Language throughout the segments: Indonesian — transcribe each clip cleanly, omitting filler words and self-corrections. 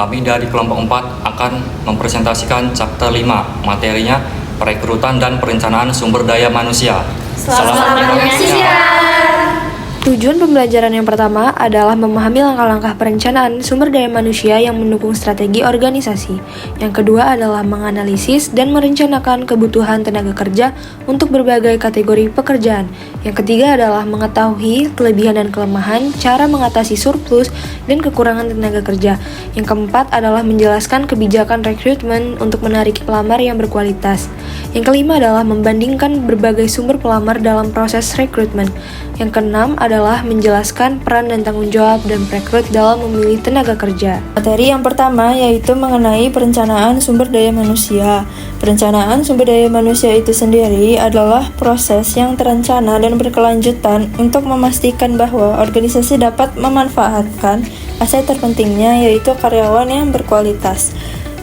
Kami dari kelompok 4 akan mempresentasikan chapter 5, materinya perekrutan dan perencanaan sumber daya manusia. Selamat menyaksikan. Tujuan pembelajaran yang pertama adalah memahami langkah-langkah perencanaan sumber daya manusia yang mendukung strategi organisasi. Yang kedua adalah menganalisis dan merencanakan kebutuhan tenaga kerja untuk berbagai kategori pekerjaan. Yang ketiga adalah mengetahui kelebihan dan kelemahan, cara mengatasi surplus dan kekurangan tenaga kerja. Yang keempat adalah menjelaskan kebijakan rekrutmen untuk menarik pelamar yang berkualitas. Yang kelima adalah membandingkan berbagai sumber pelamar dalam proses rekrutmen. Yang keenam adalah menjelaskan peran dan tanggung jawab dan perekrut dalam memilih tenaga kerja. Materi yang pertama yaitu mengenai perencanaan sumber daya manusia. Perencanaan sumber daya manusia itu sendiri adalah proses yang terencana dan berkelanjutan untuk memastikan bahwa organisasi dapat memanfaatkan aset terpentingnya yaitu karyawan yang berkualitas.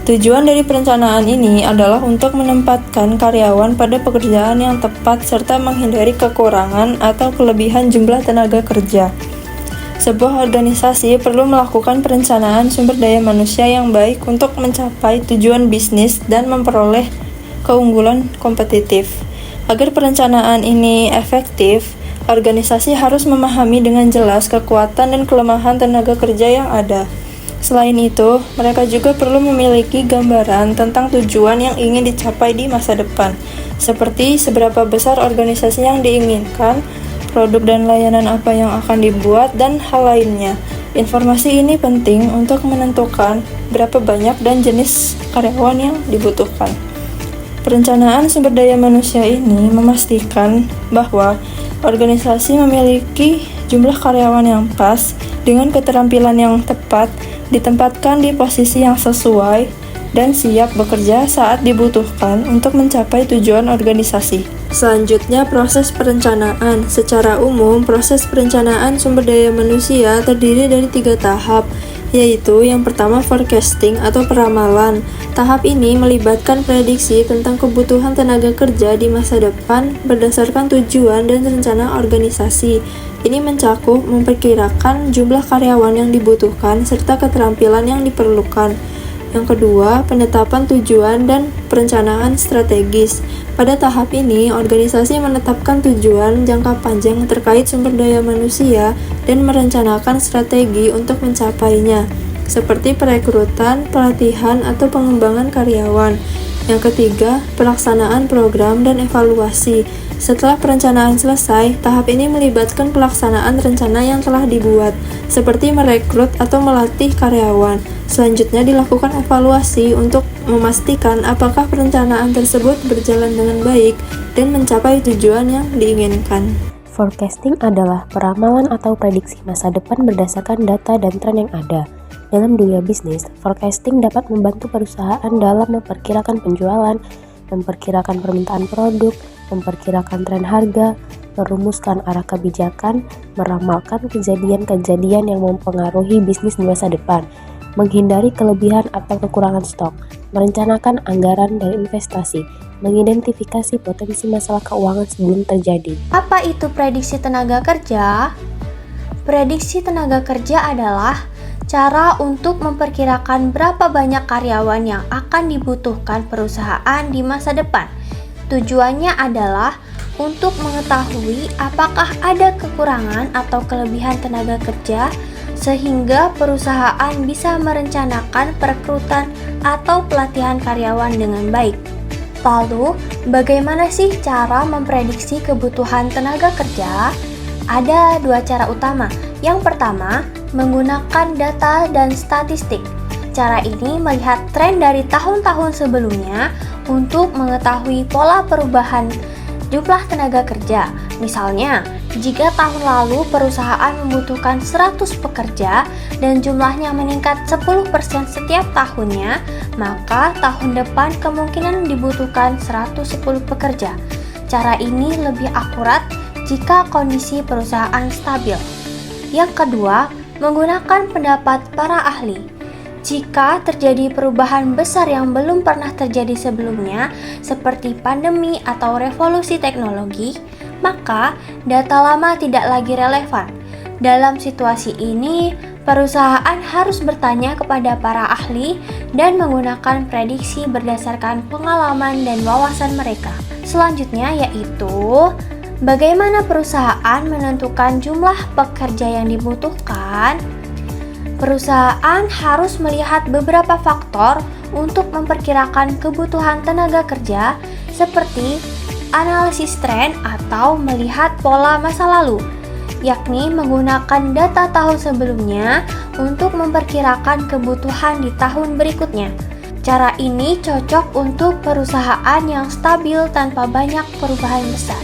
Tujuan dari perencanaan ini adalah untuk menempatkan karyawan pada pekerjaan yang tepat serta menghindari kekurangan atau kelebihan jumlah tenaga kerja. Sebuah organisasi perlu melakukan perencanaan sumber daya manusia yang baik untuk mencapai tujuan bisnis dan memperoleh keunggulan kompetitif. Agar perencanaan ini efektif, organisasi harus memahami dengan jelas kekuatan dan kelemahan tenaga kerja yang ada. Selain itu, mereka juga perlu memiliki gambaran tentang tujuan yang ingin dicapai di masa depan, seperti seberapa besar organisasi yang diinginkan, produk dan layanan apa yang akan dibuat, dan hal lainnya. Informasi ini penting untuk menentukan berapa banyak dan jenis karyawan yang dibutuhkan. Perencanaan sumber daya manusia ini memastikan bahwa organisasi memiliki jumlah karyawan yang pas, dengan keterampilan yang tepat, ditempatkan di posisi yang sesuai, dan siap bekerja saat dibutuhkan untuk mencapai tujuan organisasi. Selanjutnya, proses perencanaan. Secara umum, proses perencanaan sumber daya manusia terdiri dari 3 tahap, yaitu yang pertama forecasting atau peramalan. Tahap ini melibatkan prediksi tentang kebutuhan tenaga kerja di masa depan berdasarkan tujuan dan rencana organisasi. Ini mencakup memperkirakan jumlah karyawan yang dibutuhkan serta keterampilan yang diperlukan. Yang kedua, penetapan tujuan dan perencanaan strategis. Pada tahap ini, organisasi menetapkan tujuan jangka panjang terkait sumber daya manusia dan merencanakan strategi untuk mencapainya, seperti perekrutan, pelatihan, atau pengembangan karyawan. Yang ketiga, pelaksanaan program dan evaluasi. Setelah perencanaan selesai, tahap ini melibatkan pelaksanaan rencana yang telah dibuat, seperti merekrut atau melatih karyawan. Selanjutnya dilakukan evaluasi untuk memastikan apakah perencanaan tersebut berjalan dengan baik dan mencapai tujuan yang diinginkan. Forecasting adalah peramalan atau prediksi masa depan berdasarkan data dan tren yang ada. Dalam dunia bisnis, forecasting dapat membantu perusahaan dalam memperkirakan penjualan, memperkirakan permintaan produk, memperkirakan tren harga, merumuskan arah kebijakan, meramalkan kejadian-kejadian yang mempengaruhi bisnis di masa depan, menghindari kelebihan atau kekurangan stok, merencanakan anggaran dan investasi, mengidentifikasi potensi masalah keuangan sebelum terjadi. Apa itu prediksi tenaga kerja? Prediksi tenaga kerja adalah cara untuk memperkirakan berapa banyak karyawan yang akan dibutuhkan perusahaan di masa depan. Tujuannya adalah untuk mengetahui apakah ada kekurangan atau kelebihan tenaga kerja sehingga perusahaan bisa merencanakan perekrutan atau pelatihan karyawan dengan baik. Lalu, bagaimana sih cara memprediksi kebutuhan tenaga kerja? Ada 2 cara utama. Yang pertama, menggunakan data dan statistik. Cara ini melihat tren dari tahun-tahun sebelumnya untuk mengetahui pola perubahan jumlah tenaga kerja. Misalnya, jika tahun lalu perusahaan membutuhkan 100 pekerja dan jumlahnya meningkat 10% setiap tahunnya, maka tahun depan kemungkinan dibutuhkan 110 pekerja. Cara ini lebih akurat jika kondisi perusahaan stabil. Yang kedua, menggunakan pendapat para ahli. Jika terjadi perubahan besar yang belum pernah terjadi sebelumnya, seperti pandemi atau revolusi teknologi, maka data lama tidak lagi relevan. Dalam situasi ini, Perusahaan harus bertanya kepada para ahli dan menggunakan prediksi berdasarkan pengalaman dan wawasan mereka. Selanjutnya yaitu bagaimana perusahaan menentukan jumlah pekerja yang dibutuhkan. Perusahaan harus melihat beberapa faktor untuk memperkirakan kebutuhan tenaga kerja seperti analisis tren atau melihat pola masa lalu, yakni menggunakan data tahun sebelumnya untuk memperkirakan kebutuhan di tahun berikutnya. Cara ini cocok untuk perusahaan yang stabil tanpa banyak perubahan besar.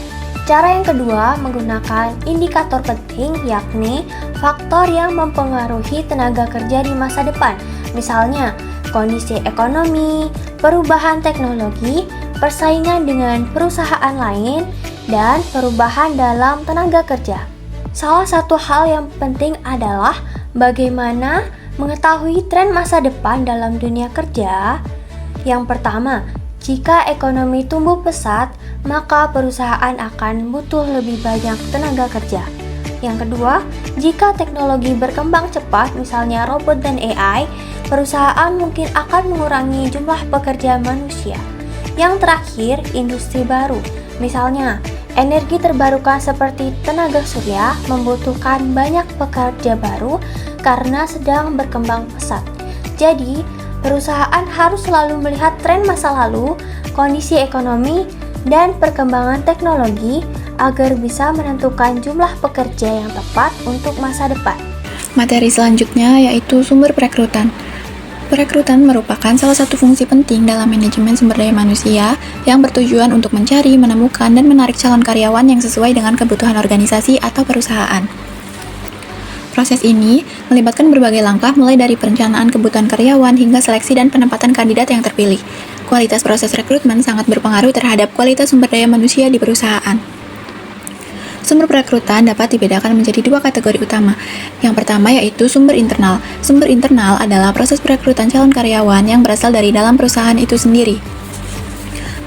Cara yang kedua menggunakan indikator penting, yakni faktor yang mempengaruhi tenaga kerja di masa depan. Misalnya, kondisi ekonomi, perubahan teknologi, persaingan dengan perusahaan lain, dan perubahan dalam tenaga kerja. Salah satu hal yang penting adalah bagaimana mengetahui tren masa depan dalam dunia kerja. Yang pertama, jika ekonomi tumbuh pesat, maka perusahaan akan butuh lebih banyak tenaga kerja. Yang kedua, jika teknologi berkembang cepat, misalnya robot dan AI, perusahaan mungkin akan mengurangi jumlah pekerja manusia. Yang terakhir, industri baru. Misalnya, energi terbarukan seperti tenaga surya membutuhkan banyak pekerja baru karena sedang berkembang pesat. Jadi, perusahaan harus selalu melihat tren masa lalu, kondisi ekonomi, dan perkembangan teknologi agar bisa menentukan jumlah pekerja yang tepat untuk masa depan. Materi selanjutnya yaitu sumber perekrutan. Perekrutan merupakan salah satu fungsi penting dalam manajemen sumber daya manusia yang bertujuan untuk mencari, menemukan, dan menarik calon karyawan yang sesuai dengan kebutuhan organisasi atau perusahaan. Proses ini melibatkan berbagai langkah mulai dari perencanaan kebutuhan karyawan hingga seleksi dan penempatan kandidat yang terpilih. Kualitas proses rekrutmen sangat berpengaruh terhadap kualitas sumber daya manusia di perusahaan. Sumber perekrutan dapat dibedakan menjadi dua kategori utama. Yang pertama yaitu sumber internal. Sumber internal adalah proses perekrutan calon karyawan yang berasal dari dalam perusahaan itu sendiri.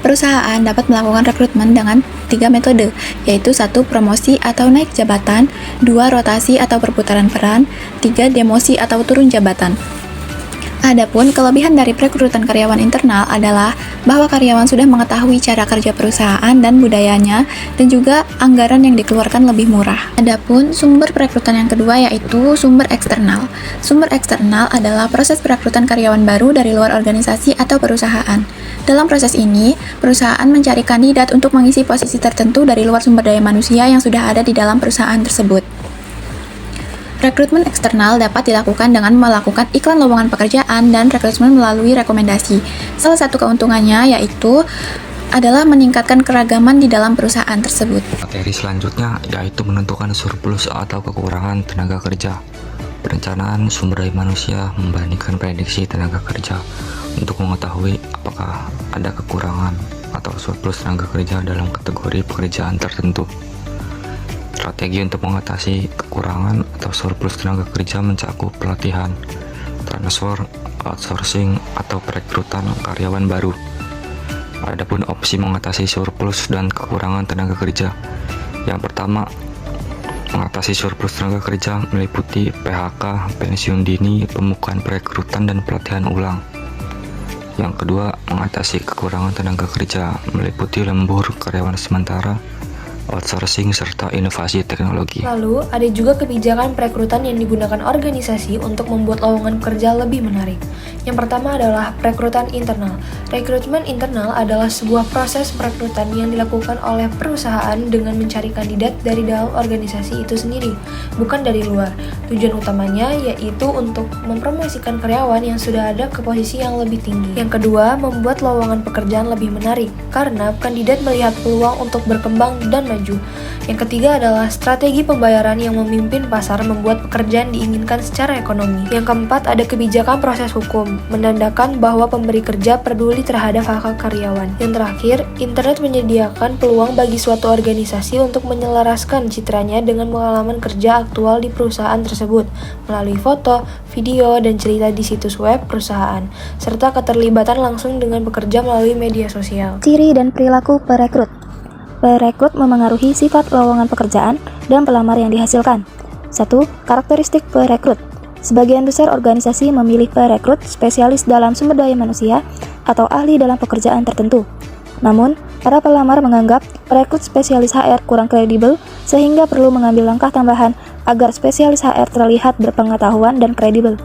Perusahaan dapat melakukan rekrutmen dengan 3 metode, yaitu 1. Promosi atau naik jabatan, 2. Rotasi atau perputaran peran, 3. Demosi atau turun jabatan. Adapun kelebihan dari perekrutan karyawan internal adalah bahwa karyawan sudah mengetahui cara kerja perusahaan dan budayanya, dan juga anggaran yang dikeluarkan lebih murah. Adapun sumber perekrutan yang kedua yaitu sumber eksternal. Sumber eksternal adalah proses perekrutan karyawan baru dari luar organisasi atau perusahaan. Dalam proses ini, perusahaan mencari kandidat untuk mengisi posisi tertentu dari luar sumber daya manusia yang sudah ada di dalam perusahaan tersebut. Rekrutmen eksternal dapat dilakukan dengan melakukan iklan lowongan pekerjaan dan rekrutmen melalui rekomendasi. Salah satu keuntungannya yaitu adalah meningkatkan keragaman di dalam perusahaan tersebut. Materi selanjutnya yaitu menentukan surplus atau kekurangan tenaga kerja. Perencanaan sumber daya manusia membandingkan prediksi tenaga kerja untuk mengetahui apakah ada kekurangan atau surplus tenaga kerja dalam kategori pekerjaan tertentu. Strategi untuk mengatasi kekurangan atau surplus tenaga kerja mencakup pelatihan, transfer, outsourcing, atau perekrutan karyawan baru. Adapun opsi mengatasi surplus dan kekurangan tenaga kerja. Yang pertama, mengatasi surplus tenaga kerja meliputi PHK, pensiun dini, pembukaan perekrutan, dan pelatihan ulang. Yang kedua, mengatasi kekurangan tenaga kerja meliputi lembur karyawan sementara, outsourcing, serta inovasi teknologi. Lalu, ada juga kebijakan perekrutan yang digunakan organisasi untuk membuat lowongan kerja lebih menarik. Yang pertama adalah perekrutan internal. Rekrutmen internal adalah sebuah proses perekrutan yang dilakukan oleh perusahaan dengan mencari kandidat dari dalam organisasi itu sendiri, bukan dari luar. Tujuan utamanya yaitu untuk mempromosikan karyawan yang sudah ada ke posisi yang lebih tinggi. Yang kedua, membuat lowongan pekerjaan lebih menarik, karena kandidat melihat peluang untuk berkembang dan maju. Yang ketiga adalah strategi pembayaran yang memimpin pasar membuat pekerjaan diinginkan secara ekonomi. Yang keempat, ada kebijakan proses hukum, menandakan bahwa pemberi kerja peduli terhadap hak karyawan. Yang terakhir, internet menyediakan peluang bagi suatu organisasi untuk menyelaraskan citranya dengan pengalaman kerja aktual di perusahaan tersebut melalui foto, video, dan cerita di situs web perusahaan, serta keterlibatan langsung dengan pekerja melalui media sosial. Ciri dan perilaku perekrut. Perekrut memengaruhi sifat lowongan pekerjaan dan pelamar yang dihasilkan. 1. Karakteristik perekrut. Sebagian besar organisasi memilih perekrut spesialis dalam sumber daya manusia atau ahli dalam pekerjaan tertentu. Namun, para pelamar menganggap perekrut spesialis HR kurang kredibel sehingga perlu mengambil langkah tambahan agar spesialis HR terlihat berpengetahuan dan kredibel.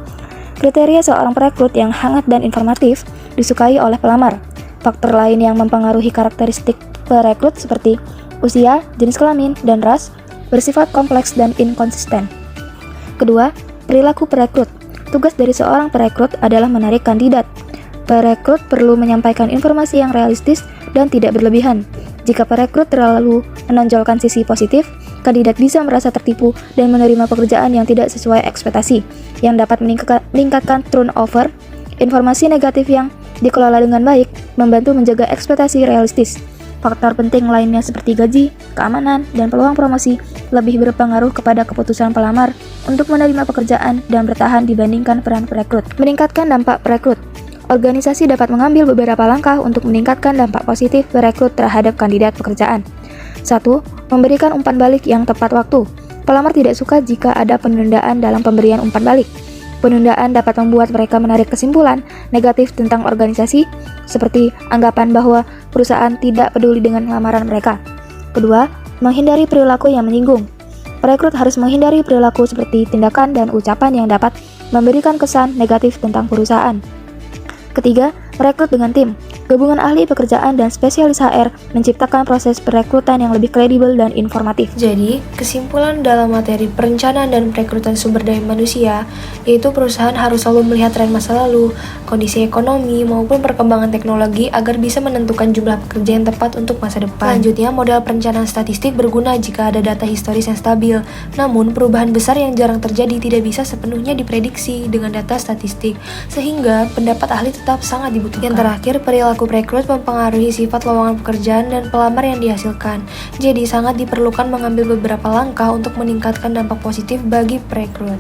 Kriteria seorang perekrut yang hangat dan informatif disukai oleh pelamar. Faktor lain yang mempengaruhi karakteristik perekrut seperti usia, jenis kelamin, dan ras bersifat kompleks dan inkonsisten. Kedua, perilaku perekrut. Tugas dari seorang perekrut adalah menarik kandidat. Perekrut perlu menyampaikan informasi yang realistis dan tidak berlebihan. Jika perekrut terlalu menonjolkan sisi positif, kandidat bisa merasa tertipu dan menerima pekerjaan yang tidak sesuai ekspektasi, yang dapat meningkatkan turnover. Informasi negatif yang dikelola dengan baik membantu menjaga ekspektasi realistis. Faktor penting lainnya seperti gaji, keamanan, dan peluang promosi lebih berpengaruh kepada keputusan pelamar untuk menerima pekerjaan dan bertahan dibandingkan peran perekrut. Meningkatkan dampak perekrut. Organisasi dapat mengambil beberapa langkah untuk meningkatkan dampak positif perekrut terhadap kandidat pekerjaan. 1. Memberikan umpan balik yang tepat waktu. Pelamar tidak suka jika ada penundaan dalam pemberian umpan balik. Penundaan dapat membuat mereka menarik kesimpulan negatif tentang organisasi, seperti anggapan bahwa perusahaan tidak peduli dengan lamaran mereka. Kedua, menghindari perilaku yang menyinggung. Perekrut harus menghindari perilaku seperti tindakan dan ucapan yang dapat memberikan kesan negatif tentang perusahaan. Ketiga, merekrut dengan tim. Gabungan ahli pekerjaan dan spesialis HR menciptakan proses perekrutan yang lebih kredibel dan informatif. Jadi, kesimpulan dalam materi perencanaan dan perekrutan sumber daya manusia, yaitu perusahaan harus selalu melihat tren masa lalu, kondisi ekonomi, maupun perkembangan teknologi agar bisa menentukan jumlah pekerja yang tepat untuk masa depan. Selanjutnya, model perencanaan statistik berguna jika ada data historis yang stabil. Namun, perubahan besar yang jarang terjadi tidak bisa sepenuhnya diprediksi dengan data statistik, sehingga pendapat ahli tetap sangat dibutuhkan. Yang terakhir, perilaku perekrut mempengaruhi sifat lowongan pekerjaan dan pelamar yang dihasilkan. Jadi sangat diperlukan mengambil beberapa langkah untuk meningkatkan dampak positif bagi perekrut.